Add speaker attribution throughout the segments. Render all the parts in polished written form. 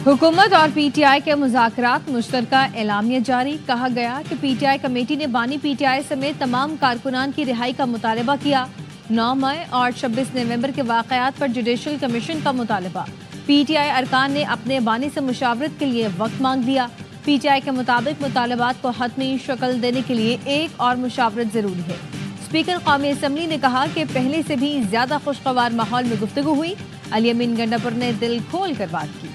Speaker 1: हुकूमत और पीटीआई के मुज़ाकरात मुश्तरका एलामिया जारी। कहा गया कि पीटीआई कमेटी ने बानी पीटीआई समेत तमाम कारकुनान की रिहाई का मुतालबा किया। 9 मई और 26 नवंबर के वाक़यात पर जुडिशल कमीशन का मुतालबा। पीटीआई अरकान ने अपने बानी से मुशावरत के लिए वक्त मांग दिया। पीटीआई के मुताबिक मुतालबात को हतमी शक्ल देने के लिए एक और मुशावरत जरूरी है। स्पीकर कौमी असम्बली ने कहा कि पहले से भी ज्यादा खुशगवार माहौल में गुफ्तगू हुई। अली अमीन गंडापुर ने दिल खोल कर बात की।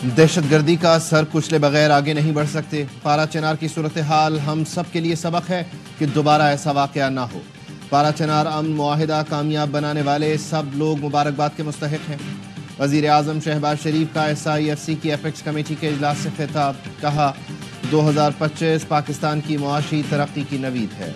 Speaker 2: दहशतगर्दी का सर कुचले बगैर आगे नहीं बढ़ सकते। पारा चनार की सूरत हाल हम सब के लिए सबक है कि दोबारा ऐसा वाकया ना हो। पारा चनार अमन मुआहिदा कामयाब बनाने वाले सब लोग मुबारकबाद के मुस्तहिक हैं। वज़ीर आज़म शहबाज शरीफ का SIFC की एपेक्स कमेटी के इजलास से खिताब। कहा 2025 पाकिस्तान की मुआशी तरक्की की नवीद है।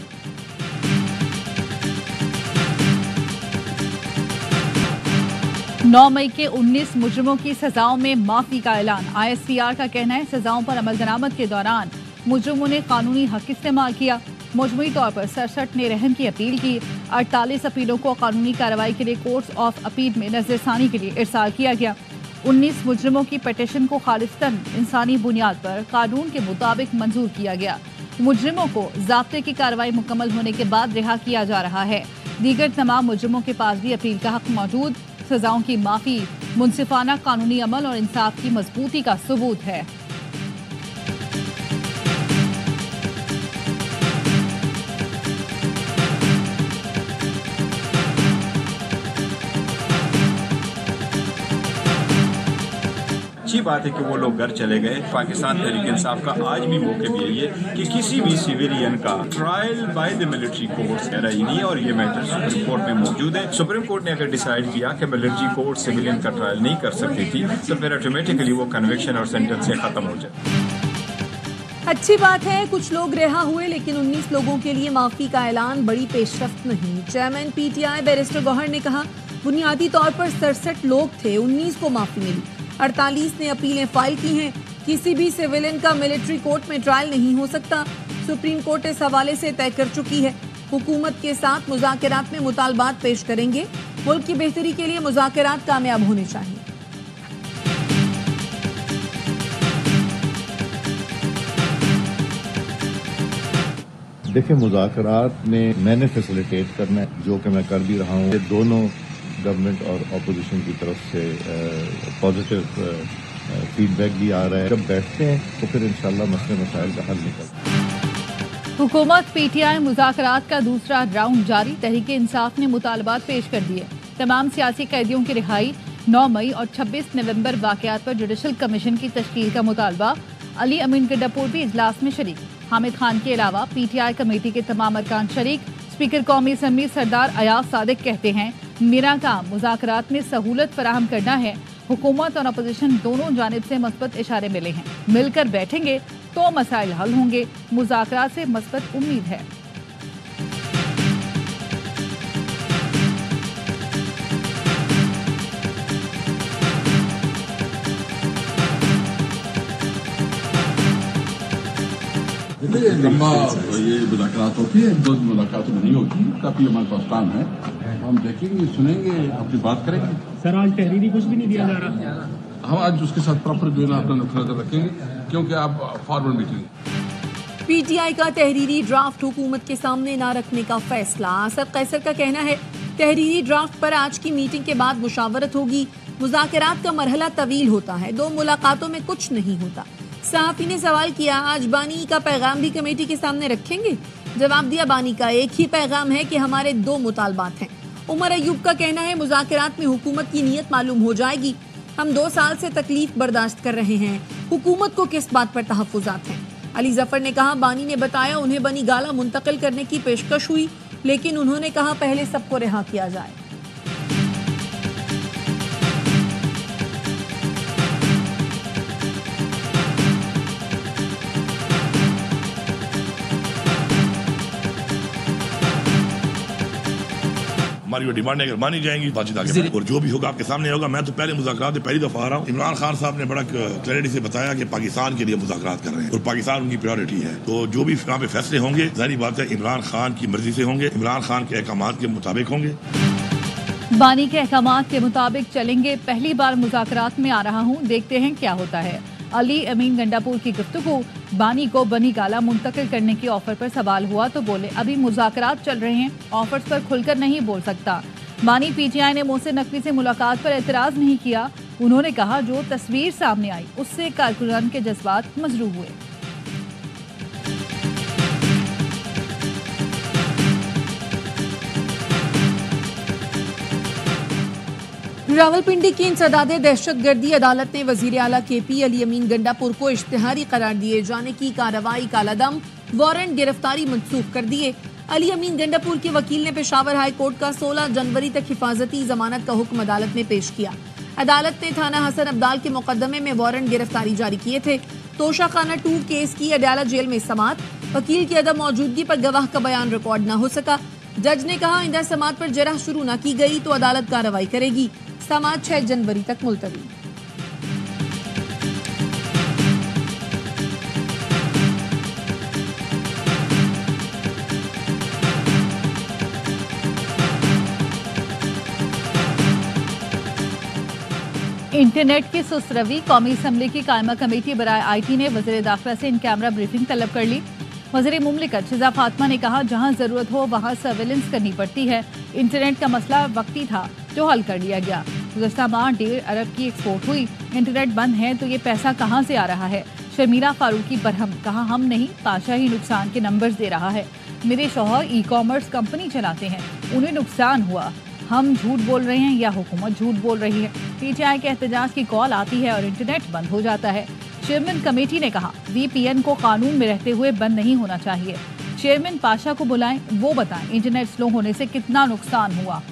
Speaker 3: 9 मई के 19 मुजरिमों की सजाओं में माफी का ऐलान। ISPR का कहना है सजाओं पर अमल दरामद के दौरान मुजरिमों ने कानूनी हक इस्तेमाल किया। मजमूई तौर पर 67 ने रहम की अपील की। 48 अपीलों को कानूनी कार्रवाई के लिए कोर्ट्स ऑफ अपील में नजरसानी के लिए इरसाल किया गया। 19 मुजरिमों की पटिशन को खालिस्तन इंसानी बुनियाद पर कानून के मुताबिक मंजूर किया गया। मुजरिमों को ज़ाब्ते की कार्रवाई मुकम्मल होने के बाद रिहा किया जा रहा है। दीगर तमाम मुजरिमों के पास भी अपील का हक मौजूद। सजाओं की माफी मुनसिफाना कानूनी अमल और इंसाफ की मजबूती का सबूत है।
Speaker 4: अच्छी बात है कि वो लोग घर चले गए। पाकिस्तान तहरीक इंसाफ का आज भी मौके भी यही है कि किसी भी सिविलियन का trial by the military courts है ही नहीं, और ये मैटर सुप्रीम कोर्ट में मौजूद है। सुप्रीम कोर्ट ने अगर डिसाइड किया कि मिलिट्री कोर्ट सिविलियन का ट्रायल नहीं कर सकती थी तो फिर ऑटोमेटिकली वो कन्विक्शन और सेंटेंस से खत्म हो जाए।
Speaker 5: अच्छी बात है कुछ लोग रिहा हुए, लेकिन 19 लोगों के लिए माफी का ऐलान बड़ी पेशरफ्त नहीं। चेयरमैन PTI बैरिस्टर गौहर ने कहा बुनियादी तौर पर 67 लोग थे, 19 को माफी मिली। 48 ने अपीलें फाइल की हैं। किसी भी सिविलियन का मिलिट्री कोर्ट में ट्रायल नहीं हो सकता। सुप्रीम कोर्ट इस हवाले से तय कर चुकी है। हुकूमत के साथ मुज़ाकरात में मुतालबात पेश करेंगे। मुल्क की बेहतरी के लिए मुज़ाकरात कामयाब होने चाहिए।
Speaker 6: देखिए, मुज़ाकरात में मैंने फैसिलिटेट करना है, जो कि मैं कर भी रहा हूँ। दोनों गवर्नमेंट और अपोजिशन की तरफ से पॉजिटिव फीडबैक भी आ रहा है। जब बैठते हैं तो फिर इंशाल्लाह मसले मसाइल का हल निकलता है।
Speaker 3: हुकूमत PTI मुज़ाकरात का दूसरा राउंड जारी। तहरीक इंसाफ ने मुतालबात पेश कर दिए। तमाम सियासी कैदियों की रिहाई, 9 मई और 26 नवंबर वाक़यात पर जुडिशल कमीशन की तश्कील का मुतालबा। अली अमीन गंडापुर भी इजलास में शरीक। हामिद खान के अलावा PTI कमेटी के तमाम अरकान शरीक। स्पीकर कौमी असम्बली सरदार अयाज सादिक कहते हैं मेरा काम मुज़ाकरात में सहूलत फराहम करना है। हुकूमत और अपोजिशन दोनों जानिब से मस्बत इशारे मिले हैं। मिलकर बैठेंगे तो मसाइल हल होंगे। मुज़ाकरात से मस्बत उम्मीद है।
Speaker 7: लंबा ये मुलाकात होती है, 2 मुलाकात नहीं होती। काफी हमारे पास काम है, हम देखेंगे, सुनेंगे, अपनी बात करेंगे।
Speaker 8: सर आज तहरीरी कुछ भी नहीं दिया जा रहा।
Speaker 7: हम आज उसके साथ प्रॉपर जो है ना अपना नजर रखेंगे, क्योंकि आप फॉरवर्ड मीटिंग।
Speaker 5: PTI का तहरीरी ड्राफ्ट हुकूमत के सामने ना रखने का फैसला। असद कैसर का कहना है तहरीरी ड्राफ्ट पर आज की मीटिंग के बाद मुशावरत होगी। मुज़ाकरात का मरहला तवील होता है, 2 मुलाकातों में कुछ नहीं होता। सहाफी ने सवाल किया आज बानी का पैगाम भी कमेटी के सामने रखेंगे? जवाब दिया बानी का एक ही पैगाम है कि हमारे 2 मुतालबात हैं। उमर अयूब का कहना है मुज़ाकरात में हुकूमत की नीयत मालूम हो जाएगी। हम 2 साल से तकलीफ बर्दाश्त कर रहे हैं, हुकूमत को किस बात पर तहफ़्फ़ुज़ात हैं? अली जफर ने कहा बानी ने बताया उन्हें बनी गाला मुंतकिल करने की पेशकश हुई, लेकिन उन्होंने कहा पहले सबको रिहा किया जाए।
Speaker 9: हमारी वो डिमांड अगर मानी जाएंगी बातचीत आगे, और जो भी होगा आपके सामने होगा। मैं तो पहले मुज़ाकरात में पहली दफा आ रहा हूँ। इमरान खान साहब ने बड़ा क्लैरिटी से बताया कि पाकिस्तान के लिए मुज़ाकरात कर रहे हैं और पाकिस्तान उनकी प्रायोरिटी है। तो जो भी यहाँ पे फैसले होंगे, जाहिर बात है इमरान खान की मर्जी से होंगे, इमरान खान के अहकामात के मुताबिक होंगे।
Speaker 3: बानी के अहकामात के मुताबिक चलेंगे, पहली बार मुज़ाकरात में आ रहा हूं, देखते हैं क्या होता है। अली अमीन गंडापुर की गुफ्तगू। बानी को बनी गाला मुंतकिल करने की ऑफर पर सवाल हुआ तो बोले अभी मुज़ाकरात चल रहे हैं, ऑफर्स पर खुलकर नहीं बोल सकता। बानी पीटीआई ने मोहसिन नकवी से मुलाकात पर एतराज नहीं किया। उन्होंने कहा जो तस्वीर सामने आई उससे कारकुनान के जज्बात मजरूह हुए।
Speaker 5: रावलपिंडी की इंसदाद दहशतगर्दी अदालत ने वजीर आला KP अली अमीन गंडापुर को इश्तिहारी करार दिए जाने की कार्रवाई कालादम, वारंट गिरफ्तारी मंसूख कर दिए। अली अमीन गंडापुर के वकील ने पेशावर हाई कोर्ट का 16 जनवरी तक हिफाजती जमानत का हुक्म अदालत में पेश किया। अदालत ने थाना हसन अब्दाल के मुकदमे में वारंट गिरफ्तारी जारी किए थे। तोशाखाना 2 केस की अडयाला जेल में समात, वकील की अदम मौजूदगी पर गवाह का बयान रिकॉर्ड न हो सका। जज ने कहा आइंदा समात पर जरह शुरू न की गई तो अदालत कार्रवाई करेगी। समात 6 जनवरी तक मुलतवी।
Speaker 3: इंटरनेट की सुस्तरवी, कौमी असम्बली की कायमा कमेटी बराए IT ने वज़ीर दाखिला से इन कैमरा ब्रीफिंग तलब कर ली। वज़ीर मुमलिकत शिजा फातिमा ने कहा जहां जरूरत हो वहां सर्वेलेंस करनी पड़ती है। इंटरनेट का मसला वक्ती था जो हल कर लिया गया। गुज़श्ता माह 1.5 अरब की एक्सपोर्ट हुई। इंटरनेट बंद है तो ये पैसा कहां से आ रहा है? शर्मीला फारूकी बरहम, कहा हम नहीं, पाशा ही नुकसान के नंबर्स दे रहा है। मेरे शौहर ई-कॉमर्स कंपनी चलाते हैं, उन्हें नुकसान हुआ। हम झूठ बोल रहे हैं या हुकूमत झूठ बोल रही है? पीटीआई के एहतजाज की कॉल आती है और इंटरनेट बंद हो जाता है। चेयरमैन कमेटी ने कहा VPN को कानून में रहते हुए बंद नहीं होना चाहिए। चेयरमैन पाशा को बुलाएं, वो बताएं इंटरनेट स्लो होने से कितना नुकसान हुआ।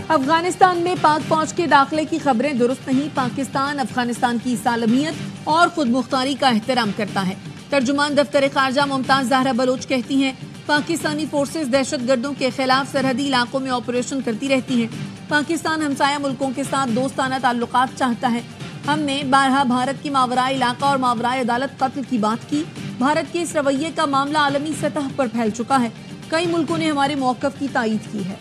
Speaker 5: अफगानिस्तान में पाक फौज के दाखिले की खबरें दुरुस्त नहीं। पाकिस्तान अफगानिस्तान की सालमियत और खुद मुख्तारी का एहतराम करता है। तर्जुमान दफ्तर खारजा मुमताज ज़हरा बलोच कहती हैं पाकिस्तानी फोर्सेस दहशतगर्दों के खिलाफ सरहदी इलाकों में ऑपरेशन करती रहती हैं। पाकिस्तान हमसाया मुल्कों के साथ दोस्ताना ताल्लुकात चाहता है। हमने बारहा भारत की मावराई इलाका और मावराई अदालत कत्ल की बात की। भारत के इस रवैये का मामला आलमी सतह पर फैल चुका है। कई मुल्कों ने हमारे मौक़िफ़ की तायीद की है।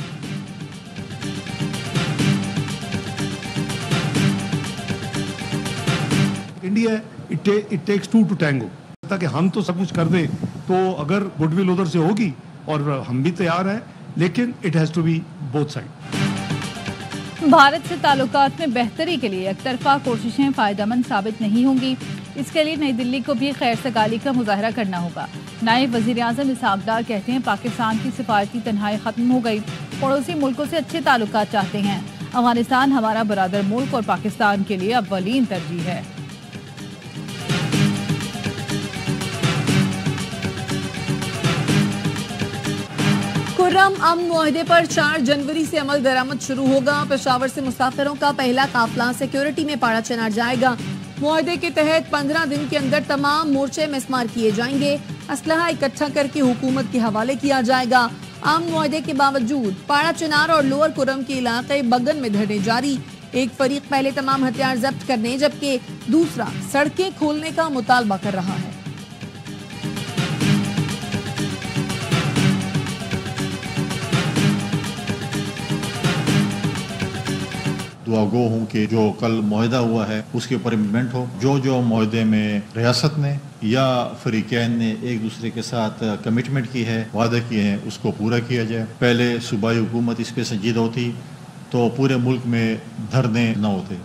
Speaker 10: India it takes 2 to tango। ताकि हम तो सब कुछ कर दें तो अगर गुडविल उधर से होगी और हम भी तैयार हैं, लेकिन it has to be both side.
Speaker 3: Bharat से ताल्लुकात में बेहतरी के लिए एकतरफा कोशिशें फायदेमंद साबित नहीं होंगी। इसके लिए नई दिल्ली को भी खैर सगाली का मुजाहरा करना होगा। नायब वजीर आज़म इसहाक डार कहते हैं पाकिस्तान की सिफारती तन्हाई खत्म हो गई। पड़ोसी मुल्कों से अच्छे ताल्लुकात चाहते हैं। अफगानिस्तान हमारा बरादर मुल्क और पाकिस्तान के लिए अव्वलीन तरजीह है।
Speaker 5: खुर्रम अमन मुआहदे पर 4 जनवरी से अमल दरामद शुरू होगा। पेशावर से मुसाफिरों का पहला काफिला सिक्योरिटी में पाड़ा चनार जाएगा। मुआहदे के तहत 15 दिन के अंदर तमाम मोर्चे मिसमार किए जाएंगे। असलहा इकट्ठा करके हुकूमत के हवाले किया जाएगा। अमन मुआहदे के बावजूद पाड़ा चनार और लोअर खुर्रम के इलाके बगन में धरने जारी। एक फरीक पहले तमाम हथियार जब्त करने जबकि दूसरा सड़कें खोलने का मुतालबा कर रहा है।
Speaker 6: दुआगो हूँ कि जो कल मुआहदा हुआ है उसके ऊपर इम्प्लीमेंट हो। जो मुआहदे में रियासत ने या फरीकैन ने एक दूसरे के साथ कमिटमेंट की है, वादे किए हैं, उसको पूरा किया जाए। पहले सूबाई हुकूमत इस पर संजीदा होती तो पूरे मुल्क में धरने न होते।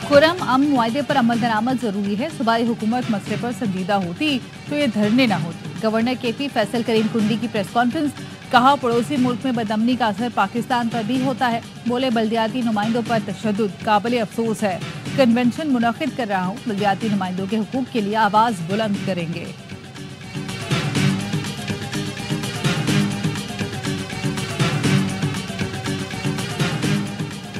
Speaker 3: खुर्रम अमन मुआहदे पर अमल दरामद जरूरी है। सूबाई हुकूमत मसले पर संजीदा होती तो ये धरने न होते। गवर्नर KP फैसल करीम कुंडी की प्रेस कॉन्फ्रेंस, कहा पड़ोसी मुल्क में बदअमनी का असर पाकिस्तान पर भी होता है। बोले बल्दियाती नुमाइंदों पर तशद्दुद काबिल अफसोस है। कन्वेंशन मुनक़िद कर रहा हूँ, बल्दियाती नुमाइंदों के हुकूक के लिए आवाज बुलंद करेंगे।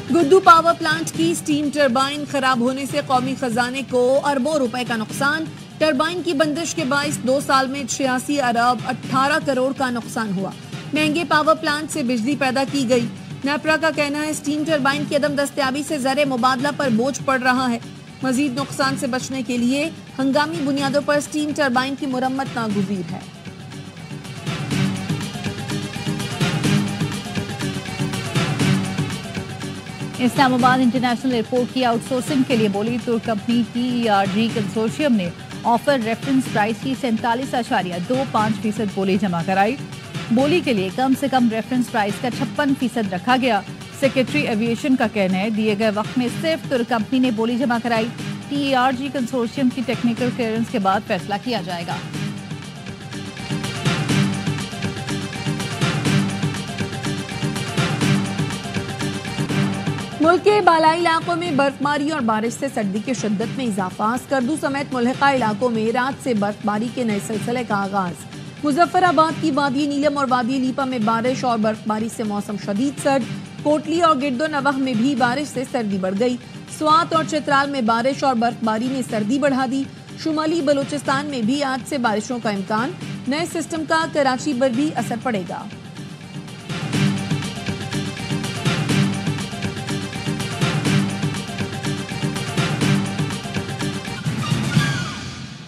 Speaker 5: गुड्डू पावर प्लांट की स्टीम टरबाइन खराब होने से कौमी खजाने को अरबों रुपए का नुकसान। टरबाइन की बंदिश के बाइस 2 साल में 86 अरब 18 करोड़ का नुकसान हुआ। महंगे पावर प्लांट से बिजली पैदा की गई। नेपरा का कहना है स्टीम टरबाइन की अदम दस्तयाबी से ज़र मुबादला पर बोझ पड़ रहा है। मजीद नुकसान से बचने के लिए हंगामी बुनियादों पर स्टीम टरबाइन की मुरम्मत नागुज़ीर है।
Speaker 3: इस्लामाबाद इंटरनेशनल एयरपोर्ट की आउटसोर्सिंग के लिए बोली तुर्क कंपनी TERG कंसोर्शियम ने ऑफर रेफरेंस प्राइस की 47.25% बोली जमा कराई। बोली के लिए कम से कम रेफरेंस प्राइस का 56% रखा गया। सेक्रेटरी एविएशन का कहना है दिए गए वक्त में सिर्फ तुर्क कंपनी ने बोली जमा कराई। TERG कंसोर्शियम की टेक्निकल क्लियरेंस के बाद फैसला किया जाएगा।
Speaker 5: मुल्क के बालाई इलाकों में बर्फबारी और बारिश से सर्दी की शिद्दत में इजाफा। स्कर्दू समेत मुल्हिका इलाकों में रात से बर्फबारी के नए सिलसिले का आगाज। मुजफ्फराबाद की वादी नीलम और वादी लीपा में बारिश और बर्फबारी से मौसम शदीद सर्द। कोटली और गिरदो नवाह में भी बारिश से सर्दी बढ़ गई। स्वात और चित्राल में बारिश और बर्फबारी ने सर्दी बढ़ा दी। शुमाली बलूचिस्तान में भी आज से बारिशों का इम्कान। नए सिस्टम का कराची पर भी असर पड़ेगा।